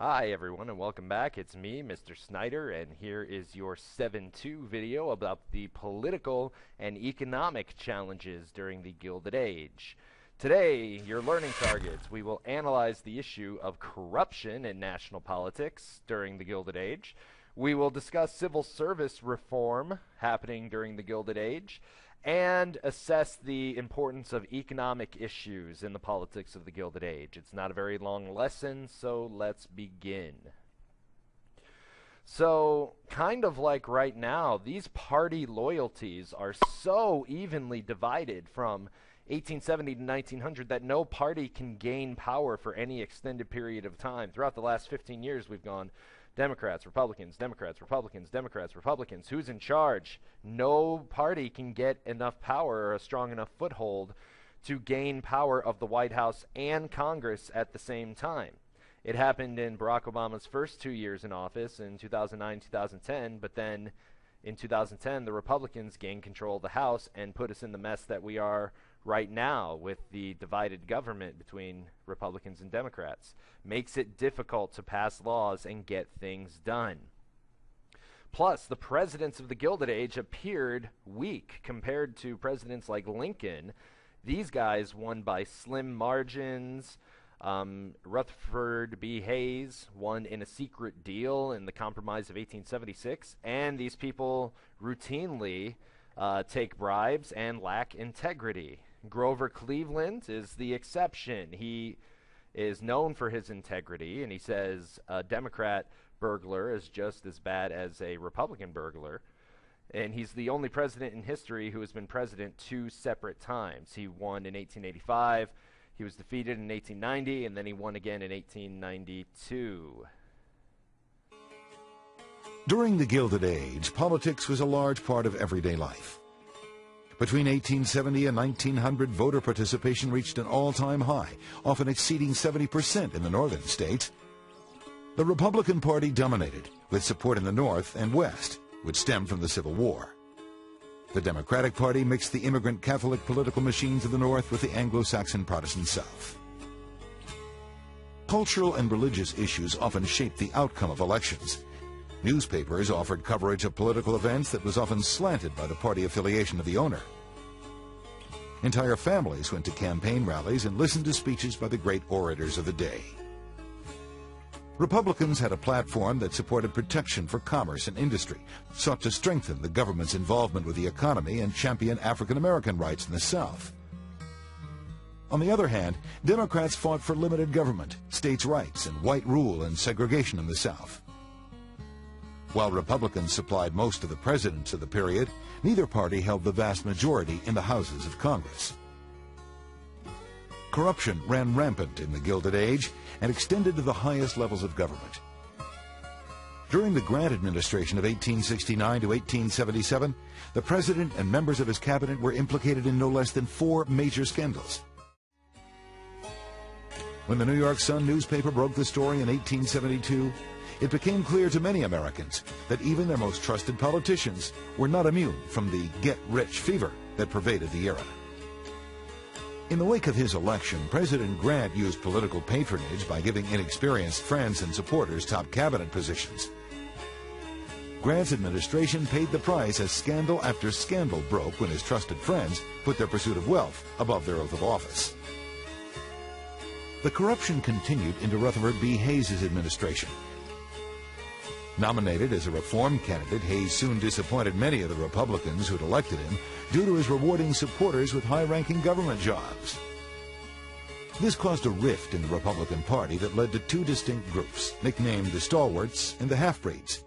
Hi everyone and welcome back. It's me, Mr. Snyder, and here is your 7-2 video about the political and economic challenges during the Gilded Age. Today, your learning targets, we will analyze the issue of corruption in national politics during the Gilded Age. We will discuss civil service reform happening during the Gilded Age, and assess the importance of economic issues in the politics of the Gilded Age. It's not a very long lesson, so let's begin. So, kind of like right now, these party loyalties are so evenly divided from 1870 to 1900 that no party can gain power for any extended period of time. Throughout the last 15 years, we've gone Democrats, Republicans, Democrats, Republicans, Democrats, Republicans. Who's in charge? No party can get enough power or a strong enough foothold to gain power of the White House and Congress at the same time. It happened in Barack Obama's first 2 years in office in 2009, 2010, but then in 2010 the Republicans gained control of the House and put us in the mess that we are right now with the divided government between Republicans and Democrats. Makes it difficult to pass laws and get things done. Plus, the presidents of the Gilded Age appeared weak compared to presidents like Lincoln. These guys won by slim margins. Rutherford B. Hayes won in a secret deal in the Compromise of 1876, and these people routinely take bribes and lack integrity. Grover Cleveland is the exception. He is known for his integrity, and he says a Democrat burglar is just as bad as a Republican burglar. And he's the only president in history who has been president 2 separate times. He won in 1885, he was defeated in 1890, and then he won again in 1892. During the Gilded Age, politics was a large part of everyday life. Between 1870 and 1900, voter participation reached an all-time high, often exceeding 70% in the northern states. The Republican Party dominated, with support in the North and West, which stemmed from the Civil War. The Democratic Party mixed the immigrant Catholic political machines of the North with the Anglo-Saxon Protestant South. Cultural and religious issues often shaped the outcome of elections. Newspapers offered coverage of political events that was often slanted by the party affiliation of the owner. Entire families went to campaign rallies and listened to speeches by the great orators of the day. Republicans had a platform that supported protection for commerce and industry, sought to strengthen the government's involvement with the economy, and champion African American rights in the South. On the other hand, Democrats fought for limited government, states' rights, and white rule and segregation in the South. While Republicans supplied most of the presidents of the period, neither party held the vast majority in the houses of Congress. Corruption ran rampant in the Gilded Age and extended to the highest levels of government. During the Grant administration of 1869 to 1877, the president and members of his cabinet were implicated in no less than 4 major scandals. When the New York Sun newspaper broke the story in 1872, it became clear to many Americans that even their most trusted politicians were not immune from the get-rich fever that pervaded the era. In the wake of his election, President Grant used political patronage by giving inexperienced friends and supporters top cabinet positions. Grant's administration paid the price as scandal after scandal broke when his trusted friends put their pursuit of wealth above their oath of office. The corruption continued into Rutherford B. Hayes' administration. Nominated as a reform candidate, Hayes soon disappointed many of the Republicans who had elected him due to his rewarding supporters with high-ranking government jobs. This caused a rift in the Republican Party that led to 2 distinct groups, nicknamed the Stalwarts and the Half-Breeds.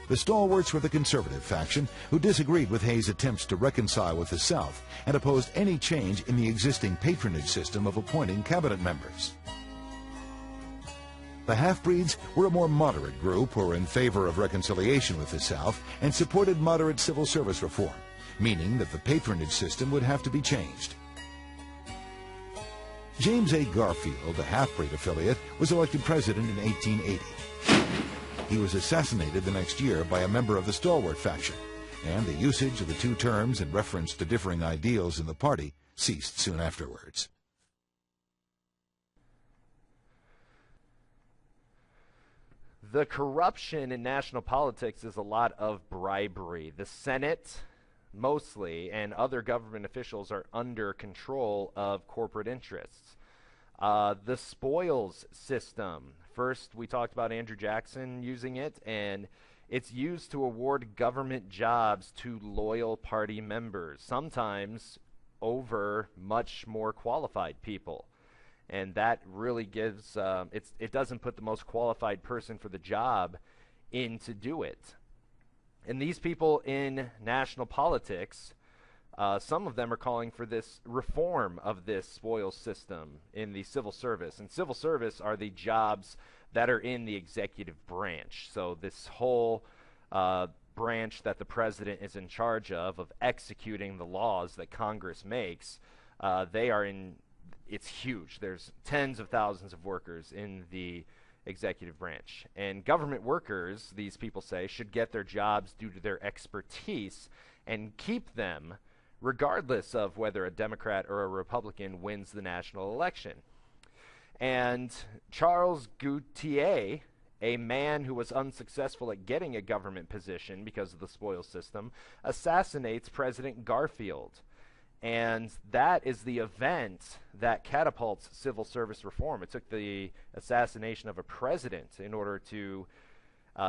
The Stalwarts were the conservative faction who disagreed with Hayes' attempts to reconcile with the South and opposed any change in the existing patronage system of appointing cabinet members. The Half-Breeds were a more moderate group who were in favor of reconciliation with the South and supported moderate civil service reform, meaning that the patronage system would have to be changed. James A. Garfield, a Half-Breed affiliate, was elected president in 1880. He was assassinated the next year by a member of the Stalwart faction, and the usage of the 2 terms in reference to differing ideals in the party ceased soon afterwards. The corruption in national politics is a lot of bribery. The Senate, mostly, and other government officials are under control of corporate interests. The spoils system. First, we talked about Andrew Jackson using it, and it's used to award government jobs to loyal party members, sometimes over much more qualified people. And that really gives, it doesn't put the most qualified person for the job in to do it. And these people in national politics, some of them are calling for this reform of this spoils system in the civil service. And civil service are the jobs that are in the executive branch. So this whole branch that the president is in charge of executing the laws that Congress makes, they are in, it's huge. There's tens of thousands of workers in the executive branch. And government workers, these people say, should get their jobs due to their expertise and keep them regardless of whether a Democrat or a Republican wins the national election. And Charles Gautier, a man who was unsuccessful at getting a government position because of the spoils system, assassinates President Garfield. And that is the event that catapults civil service reform. It took the assassination of a president in order to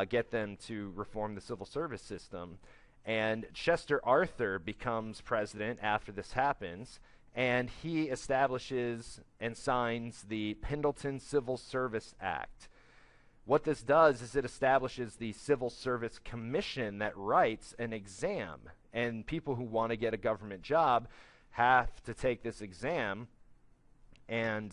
get them to reform the civil service system. And Chester Arthur becomes president after this happens, and he establishes and signs the Pendleton Civil Service Act. What this does is it establishes the Civil Service Commission that writes an exam, and people who want to get a government job have to take this exam, and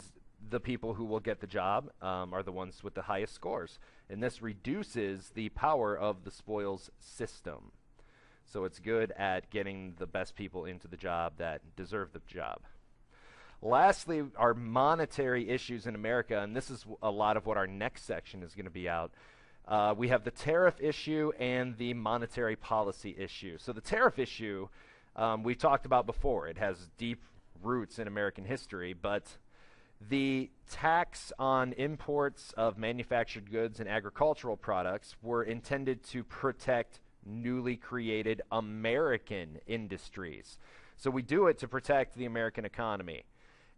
the people who will get the job are the ones with the highest scores. And this reduces the power of the spoils system. So it's good at getting the best people into the job that deserve the job. Lastly, our monetary issues in America, and this is a lot of what our next section is going to be out. We have the tariff issue and the monetary policy issue. So the tariff issue, we talked about before. It has deep roots in American history, but the tax on imports of manufactured goods and agricultural products were intended to protect newly created American industries. So we do it to protect the American economy.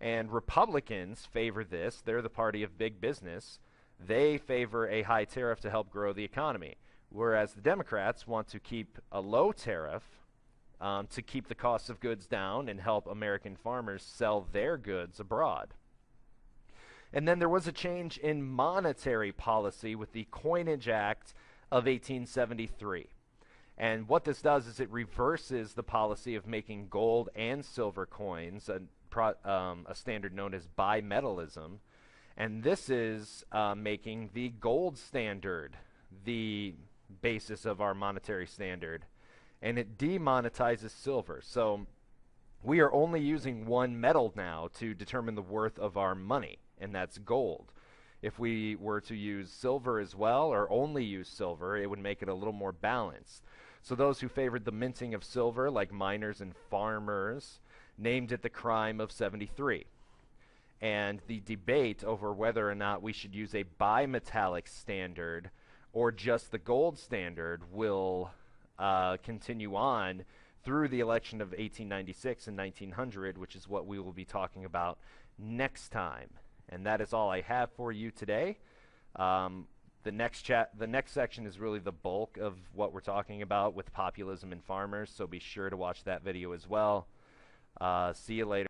And Republicans favor this. They're the party of big business. They favor a high tariff to help grow the economy. Whereas the Democrats want to keep a low tariff to keep the cost of goods down and help American farmers sell their goods abroad. And then there was a change in monetary policy with the Coinage Act of 1873. And what this does is it reverses the policy of making gold and silver coins, a standard known as bimetallism. And this is making the gold standard the basis of our monetary standard. And it demonetizes silver. So we are only using one metal now to determine the worth of our money, and that's gold. If we were to use silver as well, or only use silver, it would make it a little more balanced. So those who favored the minting of silver, like miners and farmers, named it the crime of 73. And the debate over whether or not we should use a bimetallic standard or just the gold standard will continue on through the election of 1896 and 1900, which is what we will be talking about next time. And that is all I have for you today. The next section is really the bulk of what we're talking about with populism and farmers, so be sure to watch that video as well. See you later.